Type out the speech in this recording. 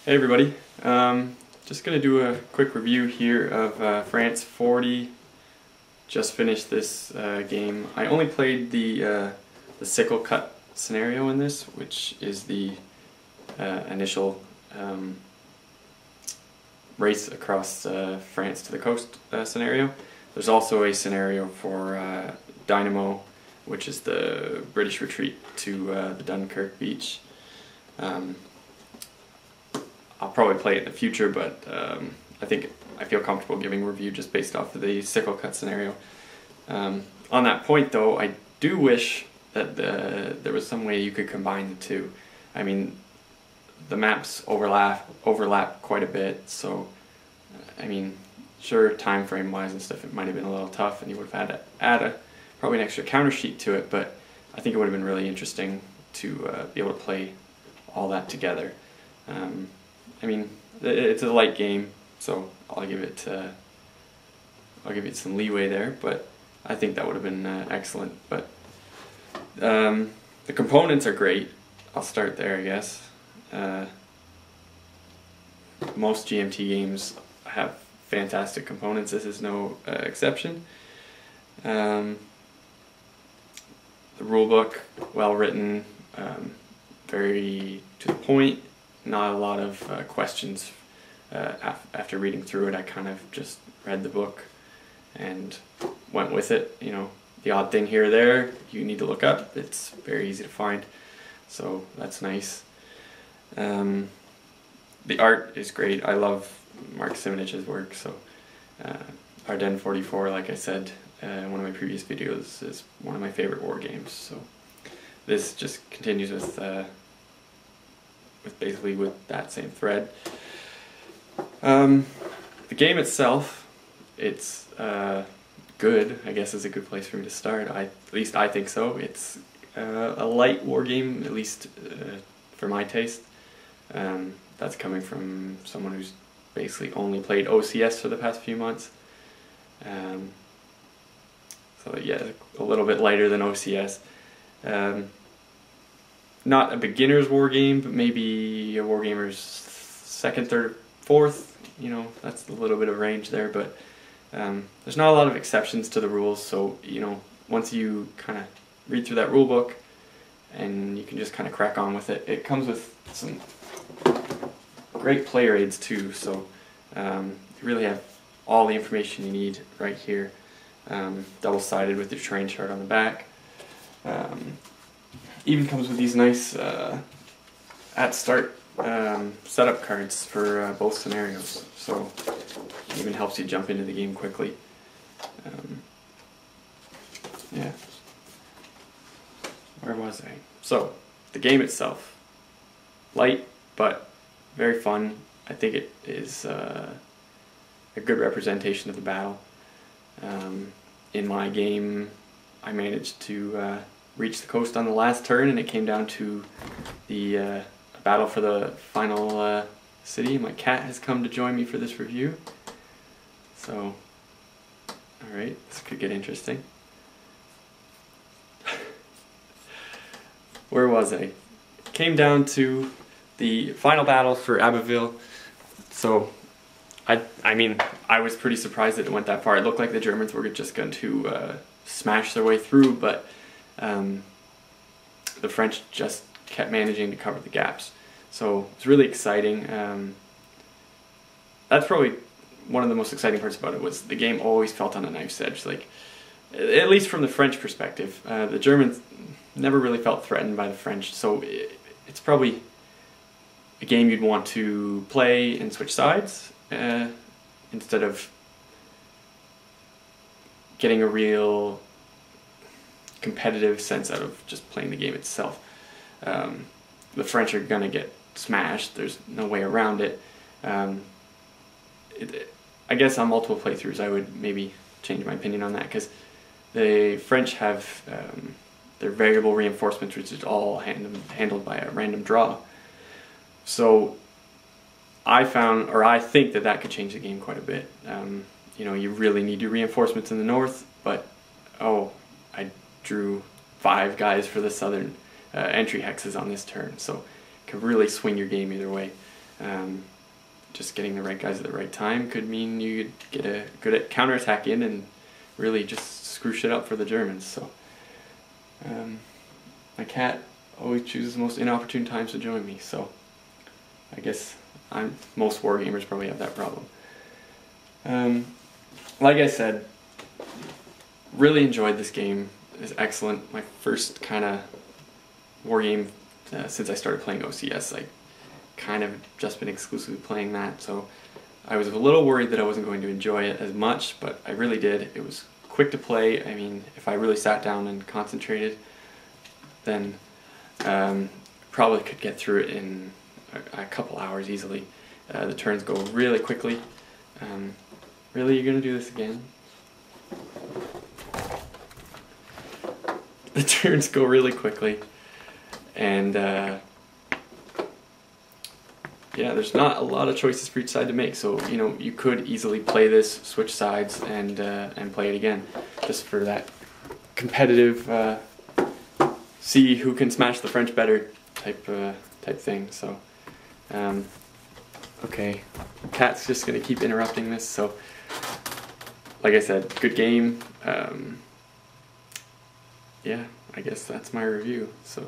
Hey everybody, just going to do a quick review here of France 40. Just finished this game. I only played the sickle cut scenario in this, which is the initial race across France to the coast scenario. There's also a scenario for Dynamo, which is the British retreat to the Dunkirk beach. I'll probably play it in the future, but I feel comfortable giving a review just based off of the sickle cut scenario. On that point though, I do wish that there was some way you could combine the two. I mean, the maps overlap quite a bit, so I mean, sure, time frame wise and stuff, it might have been a little tough and you would have had to add probably an extra counter sheet to it, but I think it would have been really interesting to be able to play all that together. I mean, it's a light game, so I'll give it some leeway there, but I think that would have been excellent. But the components are great. I'll start there, I guess. Most GMT games have fantastic components. This is no exception. The rulebook, well written, very to the point. Not a lot of questions after reading through it. I kind of just read the book and went with it. You know, the odd thing here or there you need to look up. It's very easy to find, so that's nice. The art is great. I love Mark Simonich's work. So Ardennes 44, like I said in one of my previous videos, is one of my favorite war games. So this just continues with basically with that same thread. The game itself, it's good, I guess is a good place for me to start. At least I think so. It's a light war game, at least for my taste. That's coming from someone who's basically only played OCS for the past few months. So yeah, a little bit lighter than OCS. Not a beginner's war game, but maybe a wargamer's second, third, fourth. You know, that's a little bit of range there, but there's not a lot of exceptions to the rules. So you know, once you kind of read through that rule book, and you can just kind of crack on with it. It comes with some great player aids too. So you really have all the information you need right here. Double-sided with your terrain chart on the back. Even comes with these nice at start setup cards for both scenarios, so it even helps you jump into the game quickly. Yeah, where was I? So the game itself, light but very fun. I think it is a good representation of the battle. In my game, I managed to reach the coast on the last turn, and it came down to the battle for the final city. My cat has come to join me for this review, so alright, this could get interesting. Where was I? It came down to the final battle for Abbeville. So I mean, I was pretty surprised that it went that far. It looked like the Germans were just going to smash their way through, but the French just kept managing to cover the gaps. So it's really exciting. That's probably one of the most exciting parts about it, was the game always felt on a knife's edge. Like, at least from the French perspective. The Germans never really felt threatened by the French, so it's probably a game you'd want to play and switch sides instead of getting a real competitive sense out of just playing the game itself. The French are gonna get smashed. There's no way around it. I guess on multiple playthroughs I would maybe change my opinion on that, because the French have their variable reinforcements, which is all handled by a random draw. So I think that could change the game quite a bit. You know, you really need your reinforcements in the north, but I drew 5 guys for the southern entry hexes on this turn, so it could really swing your game either way. Just getting the right guys at the right time could mean you could get a good counterattack in and really just screw shit up for the Germans. So my cat always chooses the most inopportune times to join me, so I guess most wargamers probably have that problem. Like I said, really enjoyed this game. It was excellent. My first kind of war game since I started playing OCS. I kind of just been exclusively playing that, so I was a little worried that I wasn't going to enjoy it as much, but I really did. It was quick to play. I mean, if I really sat down and concentrated, then probably could get through it in a couple hours easily. The turns go really quickly. Really, you're gonna do this again? The turns go really quickly, and yeah, there's not a lot of choices for each side to make, so you know, you could easily play this, switch sides, and play it again, just for that competitive see who can smash the French better type thing. So okay, cat's just gonna keep interrupting this. So like I said, good game. Yeah, I guess that's my review. So